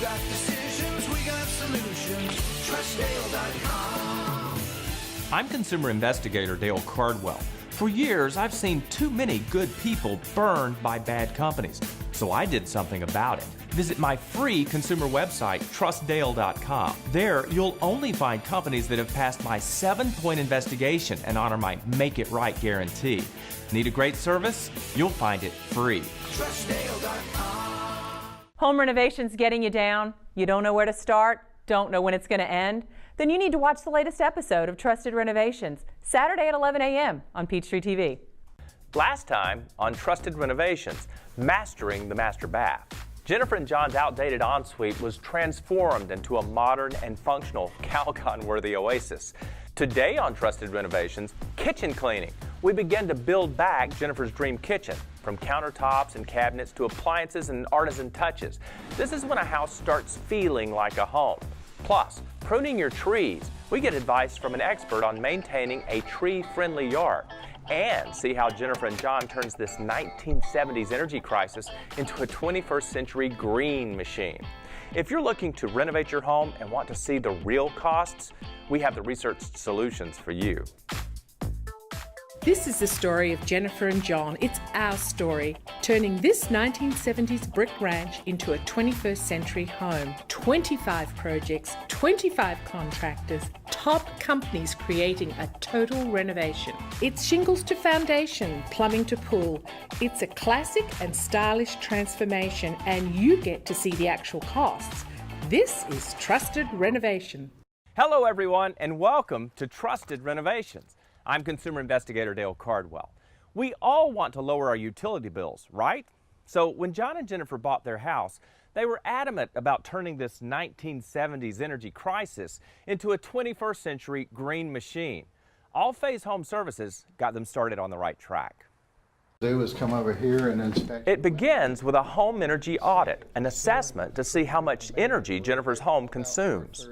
got decisions, we got solutions. TrustDale.com. I'm consumer investigator Dale Cardwell. For years, I've seen too many good people burned by bad companies, so I did something about it. Visit my free consumer website, TrustDale.com. There, you'll only find companies that have passed my 7-point investigation and honor my Make It Right guarantee. Need a great service? You'll find it free. TrustDale.com. Home renovations getting you down? You don't know where to start? Don't know when it's going to end? Then you need to watch the latest episode of Trusted Renovations, Saturday at 11 a.m. on Peachtree TV. Last time on Trusted Renovations, mastering the master bath. Jenifer and John's outdated ensuite was transformed into a modern and functional Calgon-worthy oasis. Today on Trusted Renovations, kitchen cleaning. We begin to build back Jenifer's dream kitchen, from countertops and cabinets to appliances and artisan touches. This is when a house starts feeling like a home. Plus, pruning your trees. We get advice from an expert on maintaining a tree-friendly yard. And see how Jenifer and John turns this 1970s energy crisis into a 21st century green machine. If you're looking to renovate your home and want to see the real costs, we have the researched solutions for you. This is the story of Jenifer and John. It's our story, turning this 1970s brick ranch into a 21st century home. 25 projects, 25 contractors, top companies creating a total renovation. It's shingles to foundation, plumbing to pool. It's a classic and stylish transformation, and you get to see the actual costs. This is Trusted Renovation. Hello everyone, and welcome to Trusted Renovations. I'm consumer investigator Dale Cardwell. We all want to lower our utility bills, right? So when John and Jenifer bought their house, they were adamant about turning this 1970s energy crisis into a 21st century green machine. All Phase Home Services got them started on the right track. Do is come over here and inspect. It begins with a home energy audit, an assessment to see how much energy Jenifer's home consumes.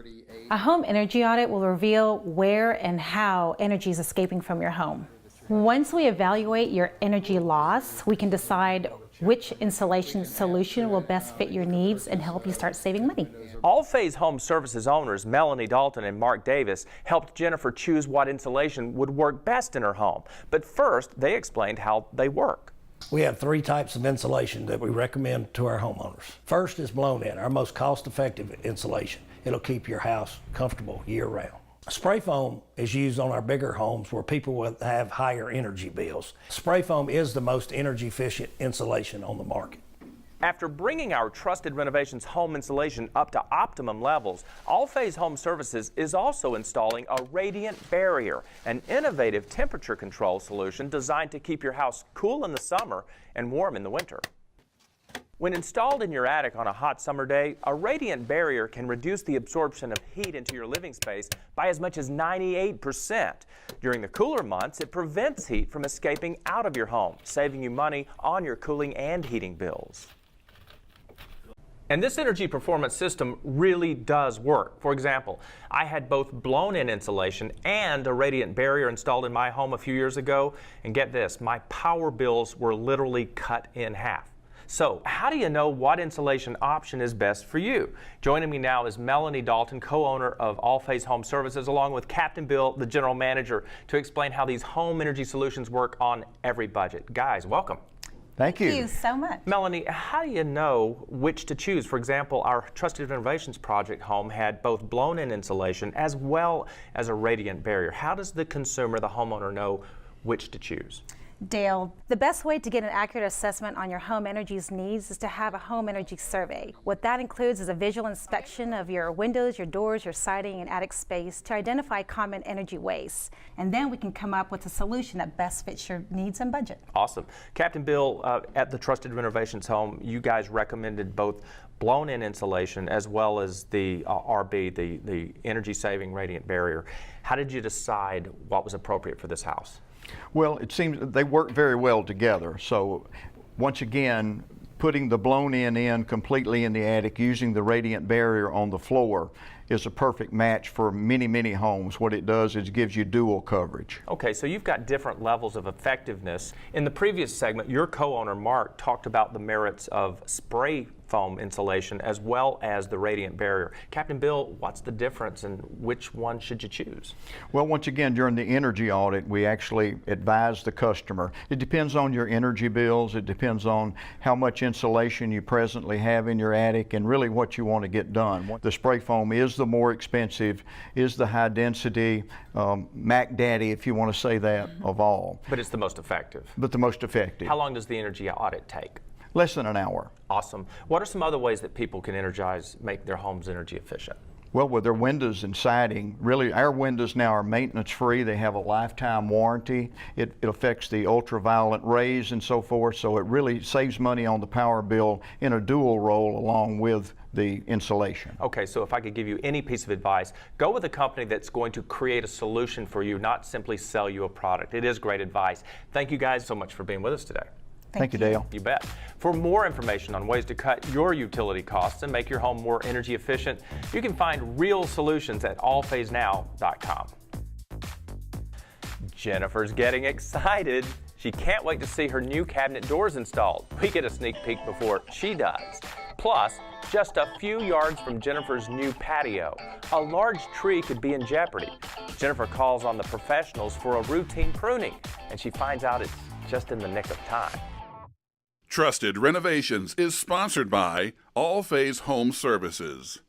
A home energy audit will reveal where and how energy is escaping from your home. Once we evaluate your energy loss, we can decide which insulation solution will best fit your needs and help you start saving money. All Phase Home Services owners Melanie Dalton and Mark Davis helped Jenifer choose what insulation would work best in her home. But first, they explained how they work. We have 3 types of insulation that we recommend to our homeowners. First is blown-in, our most cost-effective insulation. It'll keep your house comfortable year-round. Spray foam is used on our bigger homes where people will have higher energy bills. Spray foam is the most energy-efficient insulation on the market. After bringing our Trusted Renovations home insulation up to optimum levels, All Phase Home Services is also installing a radiant barrier, an innovative temperature control solution designed to keep your house cool in the summer and warm in the winter. When installed in your attic on a hot summer day, a radiant barrier can reduce the absorption of heat into your living space by as much as 98%. During the cooler months, it prevents heat from escaping out of your home, saving you money on your cooling and heating bills. And this energy performance system really does work. For example, I had both blown-in insulation and a radiant barrier installed in my home a few years ago, and get this, my power bills were literally cut in half. So how do you know what insulation option is best for you? Joining me now is Melanie Dalton, co-owner of All Phase Home Services, along with Captain Bill, the general manager, to explain how these home energy solutions work on every budget. Guys, welcome. Thank you. Thank you so much. Melanie, how do you know which to choose? For example, our Trusted Renovations project home had both blown-in insulation as well as a radiant barrier. How does the consumer, the homeowner, know which to choose? Dale, the best way to get an accurate assessment on your home energy's needs is to have a home energy survey. What that includes is a visual inspection of your windows, your doors, your siding, and attic space to identify common energy wastes. And then we can come up with a solution that best fits your needs and budget. Awesome. Captain Bill, at the Trusted Renovations home, you guys recommended both blown-in insulation as well as the RB, the energy-saving radiant barrier. How did you decide what was appropriate for this house? Well, it seems they work very well together. So once again, putting the blown-in completely in the attic, using the radiant barrier on the floor is a perfect match for many, many homes. What it does is it gives you dual coverage. Okay, so you've got different levels of effectiveness. In the previous segment, your co-owner, Mark, talked about the merits of spray foam insulation as well as the radiant barrier. Captain Bill, what's the difference and which one should you choose? Well, once again, during the energy audit, we actually advise the customer. It depends on your energy bills. It depends on how much insulation you presently have in your attic and really what you want to get done. The spray foam is the more expensive, is the high density, Mac Daddy, if you want to say that, of all. But it's the most effective. But the most effective. How long does the energy audit take? Less than an hour. Awesome. What are some other ways that people can make their homes energy efficient? Well, with their windows and siding, really our windows now are maintenance free. They have a lifetime warranty. It affects the ultraviolet rays and so forth, so it really saves money on the power bill in a dual role along with the insulation. Okay, so if I could give you any piece of advice, go with a company that's going to create a solution for you, not simply sell you a product. It is great advice. Thank you guys so much for being with us today. Thank you, Dale. You bet. For more information on ways to cut your utility costs and make your home more energy efficient, you can find real solutions at allphasenow.com. Jenifer's getting excited. She can't wait to see her new cabinet doors installed. We get a sneak peek before she does. Plus, just a few yards from Jenifer's new patio, a large tree could be in jeopardy. Jenifer calls on the professionals for a routine pruning, and she finds out it's just in the nick of time. Trusted Renovations is sponsored by All Phase Home Services.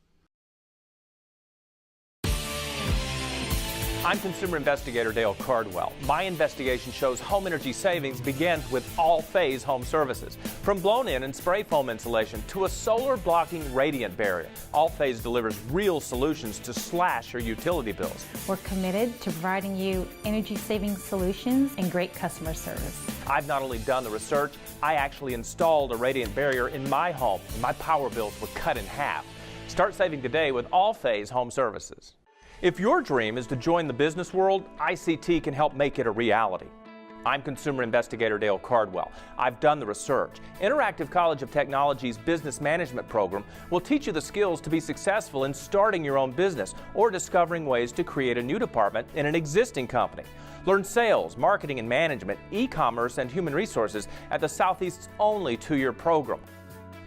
I'm consumer investigator Dale Cardwell. My investigation shows home energy savings begins with All Phase Home Services. From blown-in and spray foam insulation to a solar-blocking radiant barrier, All Phase delivers real solutions to slash your utility bills. We're committed to providing you energy-saving solutions and great customer service. I've not only done the research, I actually installed a radiant barrier in my home, and my power bills were cut in half. Start saving today with All Phase Home Services. If your dream is to join the business world, ICT can help make it a reality. I'm consumer investigator Dale Cardwell. I've done the research. Interactive College of Technology's business management program will teach you the skills to be successful in starting your own business or discovering ways to create a new department in an existing company. Learn sales, marketing and management, e-commerce, and human resources at the Southeast's only two-year program.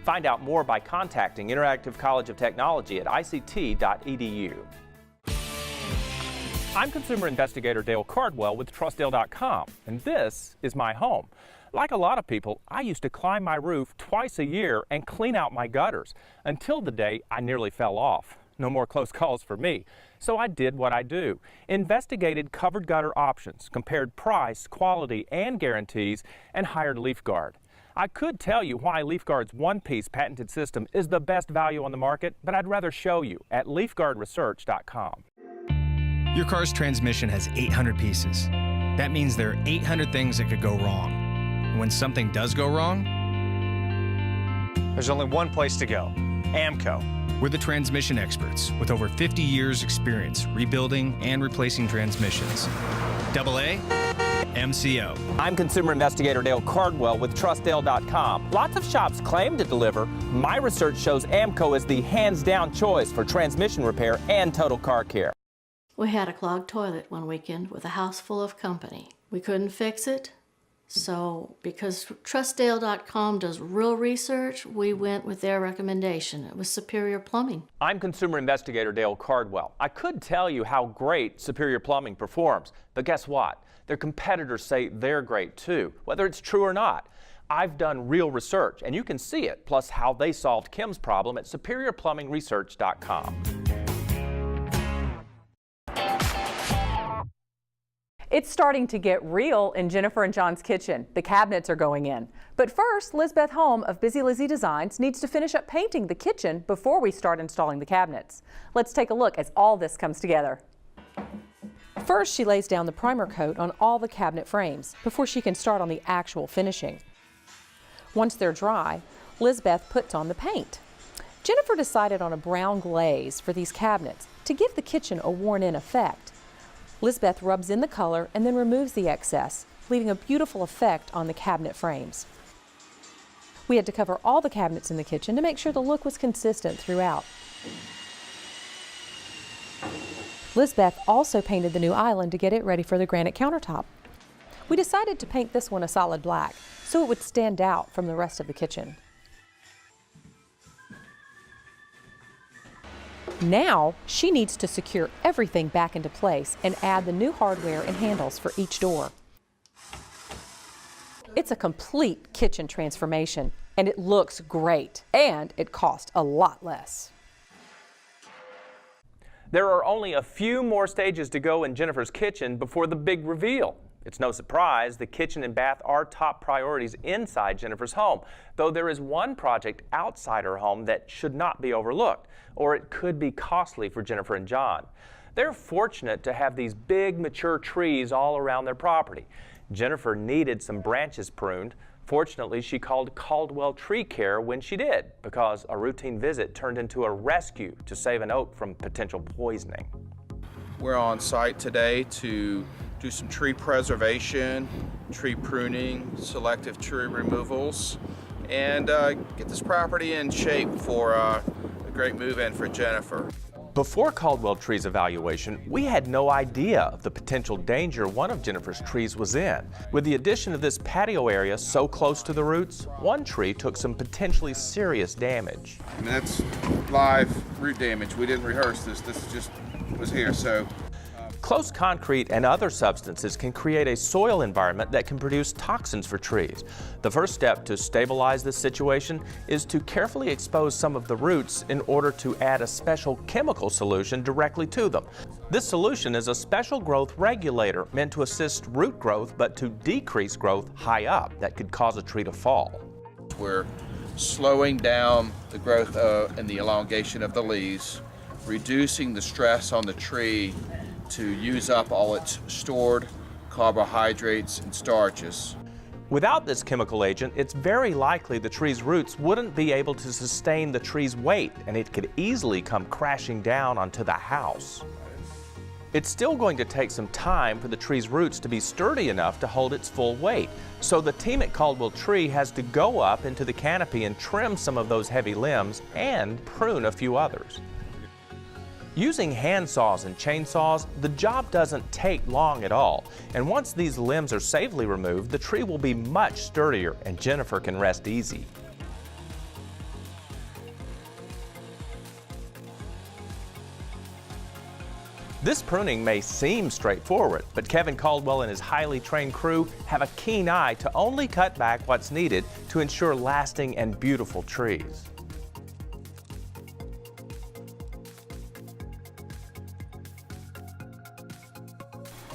Find out more by contacting Interactive College of Technology at ict.edu. I'm consumer investigator Dale Cardwell with TrustDale.com, and this is my home. Like a lot of people, I used to climb my roof twice a year and clean out my gutters until the day I nearly fell off. No more close calls for me. So I did what I do. Investigated covered gutter options, compared price, quality, and guarantees, and hired LeafGuard. I could tell you why LeafGuard's one-piece patented system is the best value on the market, but I'd rather show you at LeafGuardResearch.com. Your car's transmission has 800 pieces. That means there are 800 things that could go wrong. And when something does go wrong, there's only one place to go, AMCO. We're the transmission experts with over 50 years experience rebuilding and replacing transmissions. AA, MCO. I'm consumer investigator Dale Cardwell with TrustDale.com. Lots of shops claim to deliver. My research shows AMCO is the hands-down choice for transmission repair and total car care. We had a clogged toilet one weekend with a house full of company. We couldn't fix it, so because TrustDale.com does real research, we went with their recommendation. It was Superior Plumbing. I'm consumer investigator Dale Cardwell. I could tell you how great Superior Plumbing performs, but guess what? Their competitors say they're great too, whether it's true or not. I've done real research, and you can see it, plus how they solved Kim's problem at SuperiorPlumbingResearch.com. It's starting to get real in Jenifer and John's kitchen. The cabinets are going in. But first, Lizbeth Holm of Busy Lizzie Designs needs to finish up painting the kitchen before we start installing the cabinets. Let's take a look as all this comes together. First, she lays down the primer coat on all the cabinet frames before she can start on the actual finishing. Once they're dry, Lizbeth puts on the paint. Jenifer decided on a brown glaze for these cabinets to give the kitchen a worn-in effect. Lizbeth rubs in the color and then removes the excess, leaving a beautiful effect on the cabinet frames. We had to cover all the cabinets in the kitchen to make sure the look was consistent throughout. Lizbeth also painted the new island to get it ready for the granite countertop. We decided to paint this one a solid black so it would stand out from the rest of the kitchen. Now, she needs to secure everything back into place and add the new hardware and handles for each door. It's a complete kitchen transformation, and it looks great, and it cost a lot less. There are only a few more stages to go in Jenifer's kitchen before the big reveal. It's no surprise the kitchen and bath are top priorities inside Jenifer's home, though there is one project outside her home that should not be overlooked, or it could be costly for Jenifer and John. They're fortunate to have these big mature trees all around their property. Jenifer needed some branches pruned. Fortunately, she called Caldwell Tree Care when she did, because a routine visit turned into a rescue to save an oak from potential poisoning. We're on site today to do some tree preservation, tree pruning, selective tree removals, and get this property in shape for a great move-in for Jenifer. Before Caldwell Tree's evaluation, we had no idea of the potential danger one of Jenifer's trees was in. With the addition of this patio area so close to the roots, one tree took some potentially serious damage. And that's live root damage. We didn't rehearse this. This just was here, so. Close concrete and other substances can create a soil environment that can produce toxins for trees. The first step to stabilize this situation is to carefully expose some of the roots in order to add a special chemical solution directly to them. This solution is a special growth regulator meant to assist root growth but to decrease growth high up that could cause a tree to fall. We're slowing down the growth and the elongation of the leaves, reducing the stress on the tree to use up all its stored carbohydrates and starches. Without this chemical agent, it's very likely the tree's roots wouldn't be able to sustain the tree's weight, and it could easily come crashing down onto the house. It's still going to take some time for the tree's roots to be sturdy enough to hold its full weight, so the team at Caldwell Tree has to go up into the canopy and trim some of those heavy limbs and prune a few others. Using hand saws and chainsaws, the job doesn't take long at all, and once these limbs are safely removed, the tree will be much sturdier and Jenifer can rest easy. This pruning may seem straightforward, but Kevin Caldwell and his highly trained crew have a keen eye to only cut back what's needed to ensure lasting and beautiful trees.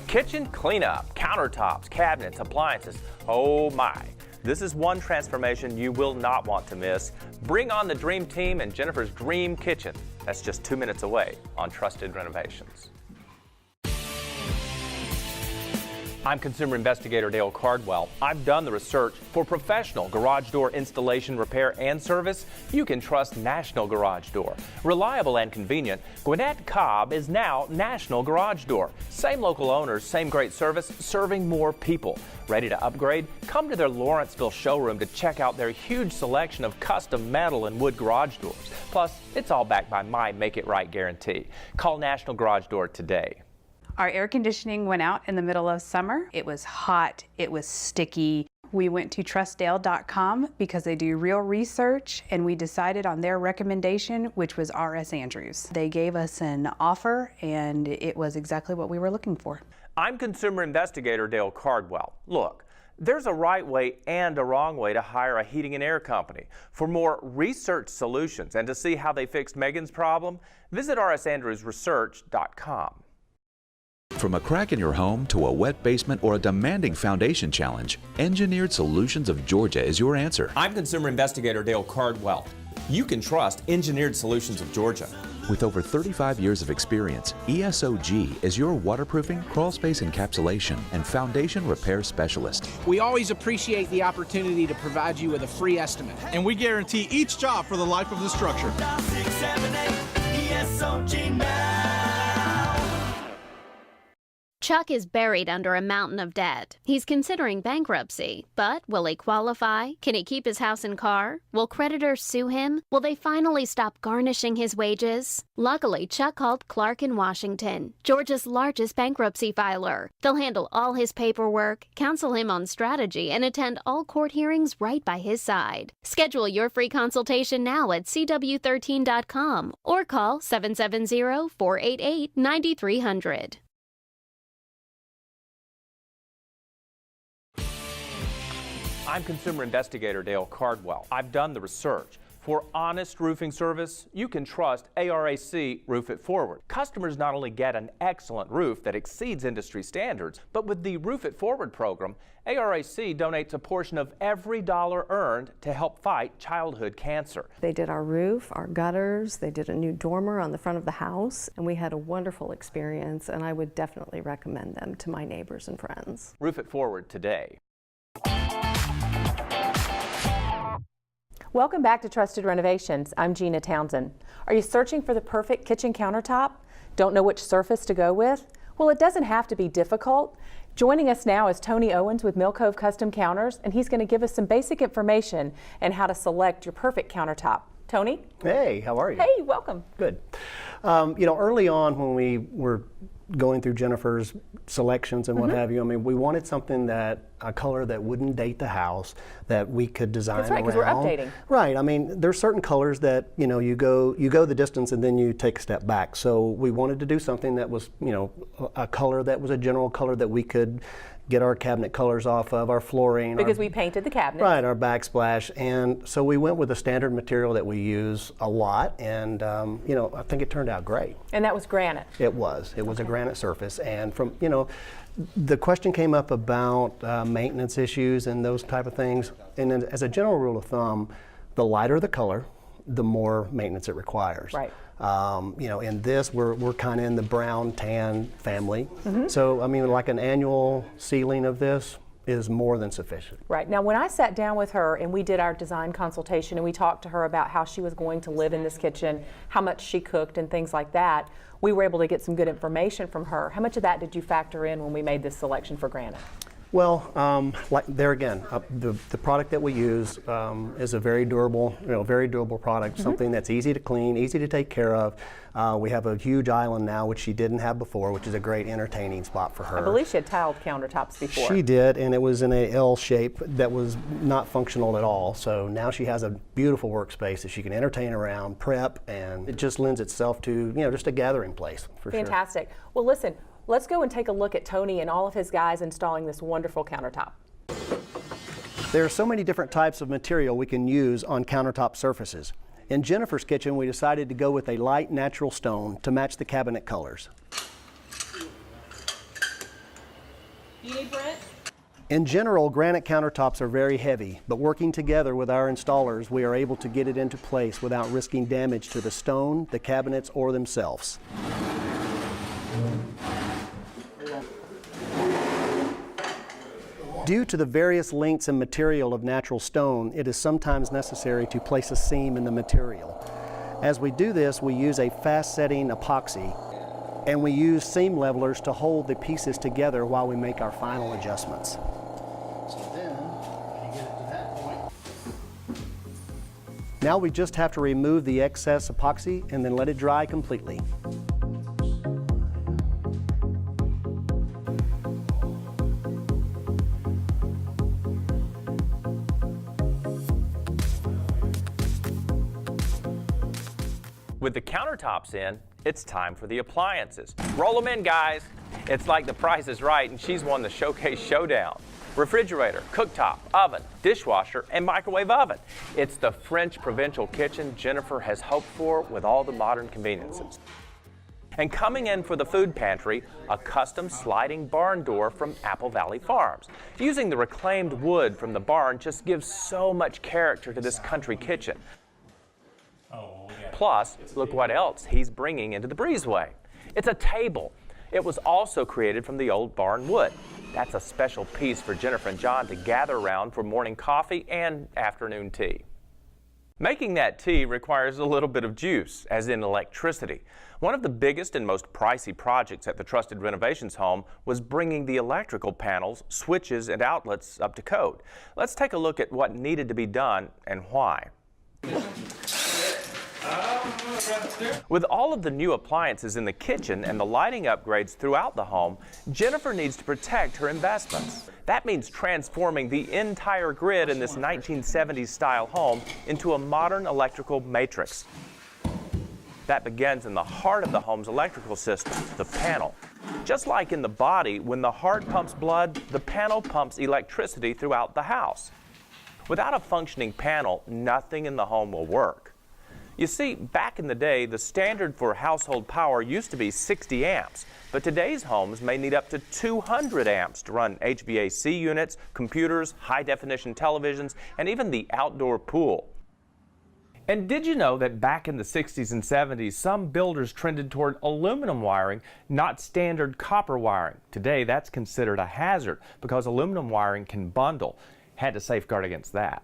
Kitchen cleanup, countertops, cabinets, appliances. Oh my. This is one transformation you will not want to miss. Bring on the dream team and Jenifer's dream kitchen. That's just 2 minutes away on Trusted Renovations. I'm consumer investigator Dale Cardwell. I've done the research. For professional garage door installation, repair, and service, you can trust National Garage Door. Reliable and convenient, Gwinnett Cobb is now National Garage Door. Same local owners, same great service, serving more people. Ready to upgrade? Come to their Lawrenceville showroom to check out their huge selection of custom metal and wood garage doors. Plus, it's all backed by my Make It Right guarantee. Call National Garage Door today. Our air conditioning went out in the middle of summer. It was hot, it was sticky. We went to trustdale.com because they do real research, and we decided on their recommendation, which was R.S. Andrews. They gave us an offer, and it was exactly what we were looking for. I'm consumer investigator Dale Cardwell. Look, there's a right way and a wrong way to hire a heating and air company. For more research solutions and to see how they fixed Megan's problem, visit rsandrewsresearch.com. From a crack in your home to a wet basement or a demanding foundation challenge, Engineered Solutions of Georgia is your answer. I'm consumer investigator Dale Cardwell. You can trust Engineered Solutions of Georgia. With over 35 years of experience, ESOG is your waterproofing, crawl space encapsulation, and foundation repair specialist. We always appreciate the opportunity to provide you with a free estimate. And we guarantee each job for the life of the structure. Chuck is buried under a mountain of debt. He's considering bankruptcy, but will he qualify? Can he keep his house and car? Will creditors sue him? Will they finally stop garnishing his wages? Luckily, Chuck called Clark in Washington, Georgia's largest bankruptcy filer. They'll handle all his paperwork, counsel him on strategy, and attend all court hearings right by his side. Schedule your free consultation now at cw13.com or call 770-488-9300. I'm consumer investigator Dale Cardwell. I've done the research. For honest roofing service, you can trust ARAC Roof It Forward. Customers not only get an excellent roof that exceeds industry standards, but with the Roof It Forward program, ARAC donates a portion of every dollar earned to help fight childhood cancer. They did our roof, our gutters, they did a new dormer on the front of the house, and we had a wonderful experience, and I would definitely recommend them to my neighbors and friends. Roof It Forward today. Welcome back to Trusted Renovations. I'm Gina Townsend. Are you searching for the perfect kitchen countertop? Don't know which surface to go with? Well, it doesn't have to be difficult. Joining us now is Tony Owens with Mill Cove Custom Counters, and he's going to give us some basic information on how to select your perfect countertop. Tony? Hey, how are you? Hey, welcome. Good. Early on when we were going through Jenifer's selections and what have you, I mean, we wanted something a color that wouldn't date the house, that we could design around. That's right, because we're updating. Right. I mean, there's certain colors that, you go the distance and then you take a step back. So we wanted to do something that was, a color that was a general color that we could get our cabinet colors off of, our flooring. Because we painted the cabinet. Right, our backsplash. And so we went with a standard material that we use a lot, and I think it turned out great. And that was granite. It was. It was a granite surface. And from, the question came up about maintenance issues and those type of things. And then as a general rule of thumb, the lighter the color, the more maintenance it requires. Right. In this, we're kind of in the brown tan family. So, I mean, like an annual sealing of this is more than sufficient. Right. Now, when I sat down with her and we did our design consultation and we talked to her about how she was going to live in this kitchen, how much she cooked and things like that, we were able to get some good information from her. How much of that did you factor in when we made this selection for granite? Well, there again, the product that we use is a very durable, product. Something that's easy to clean, easy to take care of. We have a huge island now, which she didn't have before, which is a great entertaining spot for her. I believe she had tiled countertops before. She did, and it was in a L shape that was not functional at all. So now she has a beautiful workspace that she can entertain around, prep, and it just lends itself to just a gathering place for sure. Fantastic. Well, listen. Let's go and take a look at Tony and all of his guys installing this wonderful countertop. There are so many different types of material we can use on countertop surfaces. In Jenifer's kitchen, we decided to go with a light natural stone to match the cabinet colors. You need Brent? In general, granite countertops are very heavy, but working together with our installers, we are able to get it into place without risking damage to the stone, the cabinets, or themselves. Due to the various lengths and material of natural stone, it is sometimes necessary to place a seam in the material. As we do this, we use a fast-setting epoxy, and we use seam levelers to hold the pieces together while we make our final adjustments. So then, when you get it to that point, now we just have to remove the excess epoxy and then let it dry completely. With the countertops in, it's time for the appliances. Roll them in, guys. It's like The Price is Right, and she's won the Showcase Showdown. Refrigerator, cooktop, oven, dishwasher, and microwave oven. It's the French provincial kitchen Jenifer has hoped for with all the modern conveniences. And coming in for the food pantry, a custom sliding barn door from Apple Valley Farms. Using the reclaimed wood from the barn just gives so much character to this country kitchen. Plus, look what else he's bringing into the breezeway. It's a table. It was also created from the old barn wood. That's a special piece for Jenifer and John to gather around for morning coffee and afternoon tea. Making that tea requires a little bit of juice, as in electricity. One of the biggest and most pricey projects at the Trusted Renovations home was bringing the electrical panels, switches, and outlets up to code. Let's take a look at what needed to be done and why. With all of the new appliances in the kitchen and the lighting upgrades throughout the home, Jenifer needs to protect her investments. That means transforming the entire grid in this 1970s style home into a modern electrical matrix. That begins in the heart of the home's electrical system, the panel. Just like in the body, when the heart pumps blood, the panel pumps electricity throughout the house. Without a functioning panel, nothing in the home will work. You see, back in the day, the standard for household power used to be 60 amps, but today's homes may need up to 200 amps to run HVAC units, computers, high-definition televisions, and even the outdoor pool. And did you know that back in the 60s and 70s, some builders trended toward aluminum wiring, not standard copper wiring? Today, that's considered a hazard because aluminum wiring can bundle. Had to safeguard against that.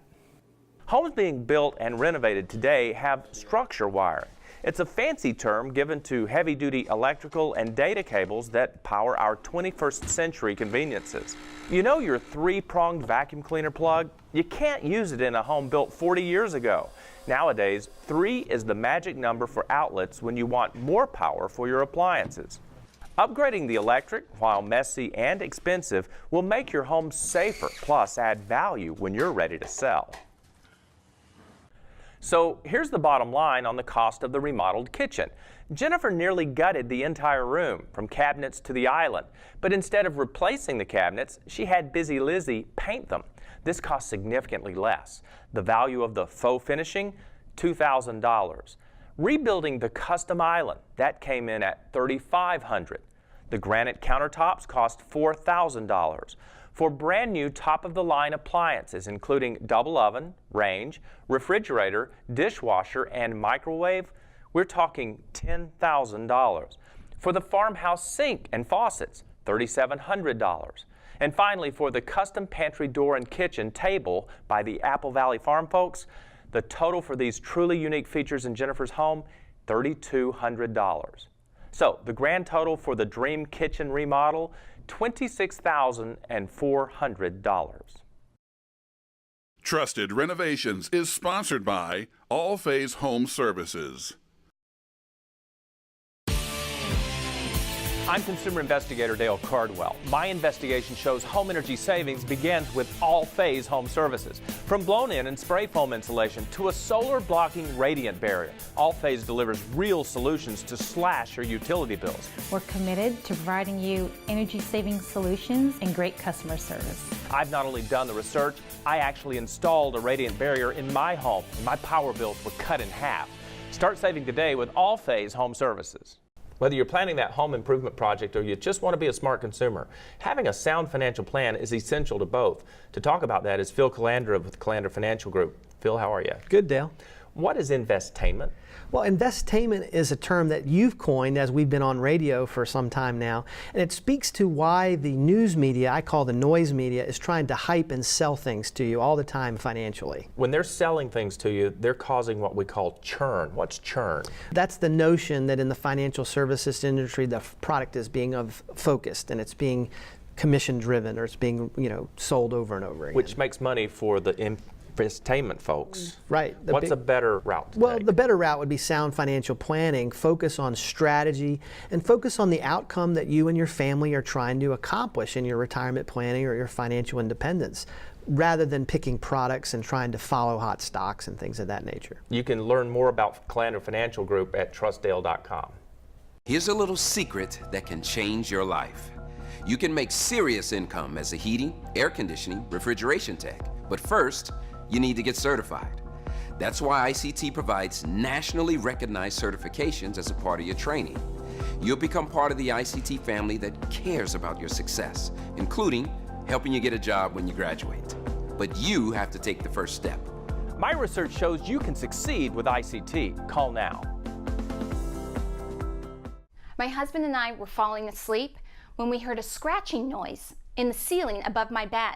Homes being built and renovated today have structure wiring. It's a fancy term given to heavy-duty electrical and data cables that power our 21st century conveniences. You know your three-pronged vacuum cleaner plug? You can't use it in a home built 40 years ago. Nowadays, 3 is the magic number for outlets when you want more power for your appliances. Upgrading the electric, while messy and expensive, will make your home safer, plus add value when you're ready to sell. So here's the bottom line on the cost of the remodeled kitchen. Jenifer nearly gutted the entire room, from cabinets to the island. But instead of replacing the cabinets, she had Busy Lizzie paint them. This cost significantly less. The value of the faux finishing, $2,000. Rebuilding the custom island, that came in at $3,500. The granite countertops cost $4,000. For brand new top-of-the-line appliances, including double oven, range, refrigerator, dishwasher, and microwave, we're talking $10,000. For the farmhouse sink and faucets, $3,700. And finally, for the custom pantry door and kitchen table by the Apple Valley Farm folks, the total for these truly unique features in Jenifer's home, $3,200. So the grand total for the Dream Kitchen remodel, $26,400. Trusted Renovations is sponsored by All Phase Home Services. I'm consumer investigator Dale Cardwell. My investigation shows home energy savings begins with All Phase Home Services. From blown-in and spray foam insulation to a solar blocking radiant barrier, All Phase delivers real solutions to slash your utility bills. We're committed to providing you energy-saving solutions and great customer service. I've not only done the research, I actually installed a radiant barrier in my home, and my power bills were cut in half. Start saving today with All Phase Home Services. Whether you're planning that home improvement project or you just want to be a smart consumer, having a sound financial plan is essential to both. To talk about that is Phil Calandra with Calandra Financial Group. Phil, how are you? Good, Dale. What is investainment? Well, investainment is a term that you've coined as we've been on radio for some time now, and it speaks to why the news media, I call the noise media, is trying to hype and sell things to you all the time financially. When they're selling things to you, they're causing what we call churn. What's churn? That's the notion that in the financial services industry, the product is being focused and it's being commission driven, or it's being sold over and over again. Which makes money for the investainment folks. Right. What's a better route to Well, take? the better route would be sound financial planning, focus on strategy, and focus on the outcome that you and your family are trying to accomplish in your retirement planning or your financial independence, rather than picking products and trying to follow hot stocks and things of that nature. You can learn more about Calandra Financial Group at trustdale.com. Here's a little secret that can change your life. You can make serious income as a heating, air conditioning, refrigeration tech. But first, you need to get certified. That's why ICT provides nationally recognized certifications as a part of your training. You'll become part of the ICT family that cares about your success, including helping you get a job when you graduate. But you have to take the first step. My research shows you can succeed with ICT. Call now. My husband and I were falling asleep when we heard a scratching noise in the ceiling above my bed.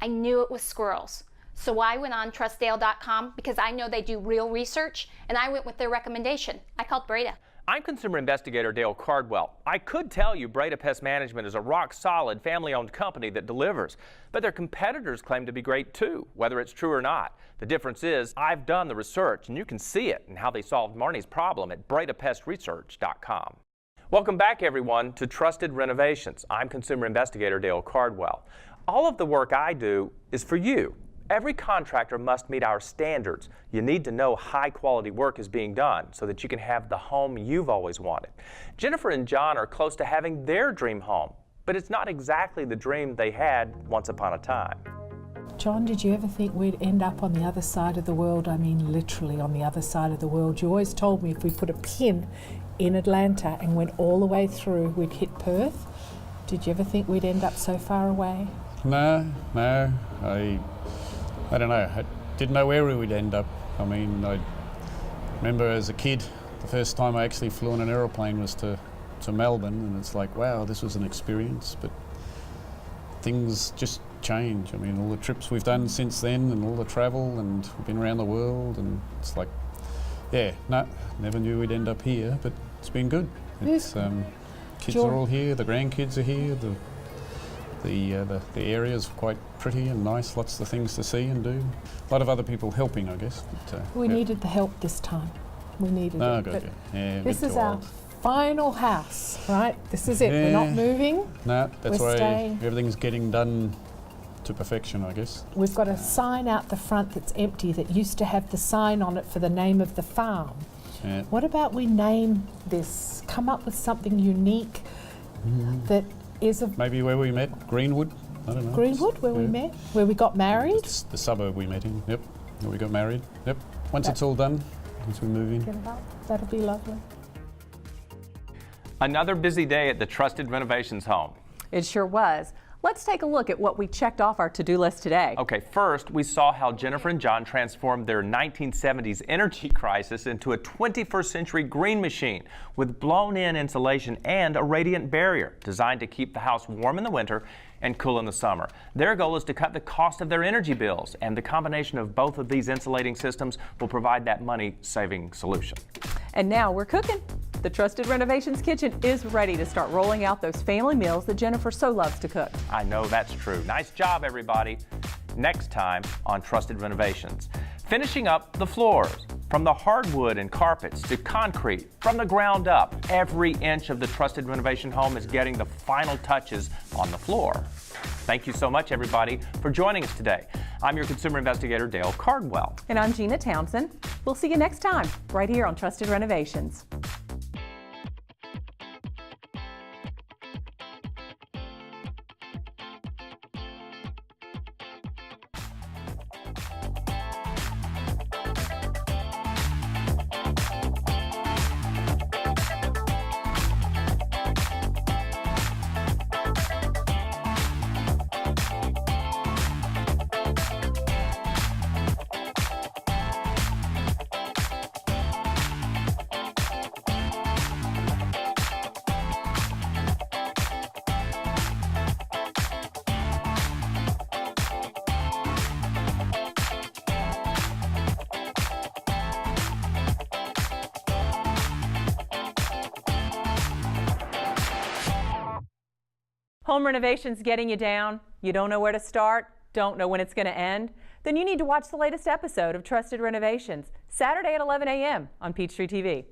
I knew it was squirrels. So I went on trustdale.com because I know they do real research, and I went with their recommendation. I called Breda. I'm consumer investigator Dale Cardwell. I could tell you Breda Pest Management is a rock-solid, family-owned company that delivers, but their competitors claim to be great too, whether it's true or not. The difference is I've done the research, and you can see it and how they solved Marnie's problem at BredaPestResearch.com. Welcome back, everyone, to Trusted Renovations. I'm consumer investigator Dale Cardwell. All of the work I do is for you. Every contractor must meet our standards. You need to know high-quality work is being done so that you can have the home you've always wanted. Jenifer and John are close to having their dream home, but it's not exactly the dream they had once upon a time. John, did you ever think we'd end up on the other side of the world? I mean, literally on the other side of the world. You always told me if we put a pin in Atlanta and went all the way through, we'd hit Perth. Did you ever think we'd end up so far away? No. I don't know. I didn't know where we would end up. I mean, I remember as a kid, the first time I actually flew in an aeroplane was to Melbourne, and it's like, wow, this was an experience. But things just change. I mean, all the trips we've done since then and all the travel, and we've been around the world, and it's like, yeah, no, never knew we'd end up here, but it's been good. It's kids are all here, the grandkids are here, the area's quite pretty and nice, lots of things to see and do. A lot of other people helping, I guess. But, we needed the help this time. We needed it. Good, yeah, this is our final house, right? This is it. We're not moving. No, that's We're why staying. everything's getting done to perfection, I guess. We've got a sign out the front that's empty that used to have the sign on it for the name of the farm. Yeah. What about we name this, come up with something unique that is of... Maybe where we met, Greenwood, I don't know. Greenwood, where we met, where we got married? It's the suburb we met in, yep, where we got married, yep. Once it's all done, once we move in. Get it up. That'll be lovely. Another busy day at the Trusted Renovations home. It sure was. Let's take a look at what we checked off our to-do list today. Okay, first we saw how Jenifer and John transformed their 1970s energy crisis into a 21st century green machine with blown-in insulation and a radiant barrier designed to keep the house warm in the winter and cool in the summer. Their goal is to cut the cost of their energy bills, and the combination of both of these insulating systems will provide that money-saving solution. And now we're cooking. The Trusted Renovations kitchen is ready to start rolling out those family meals that Jenifer so loves to cook. I know that's true. Nice job, everybody. Next time on Trusted Renovations, finishing up the floors. From the hardwood and carpets to concrete, from the ground up, every inch of the Trusted Renovation home is getting the final touches on the floor. Thank you so much, everybody, for joining us today. I'm your consumer investigator, Dale Cardwell. And I'm Gina Townsend. We'll see you next time, right here on Trusted Renovations. Home renovations getting you down? You don't know where to start? Don't know when it's going to end? Then you need to watch the latest episode of Trusted Renovations, Saturday at 11 a.m. on Peachtree TV.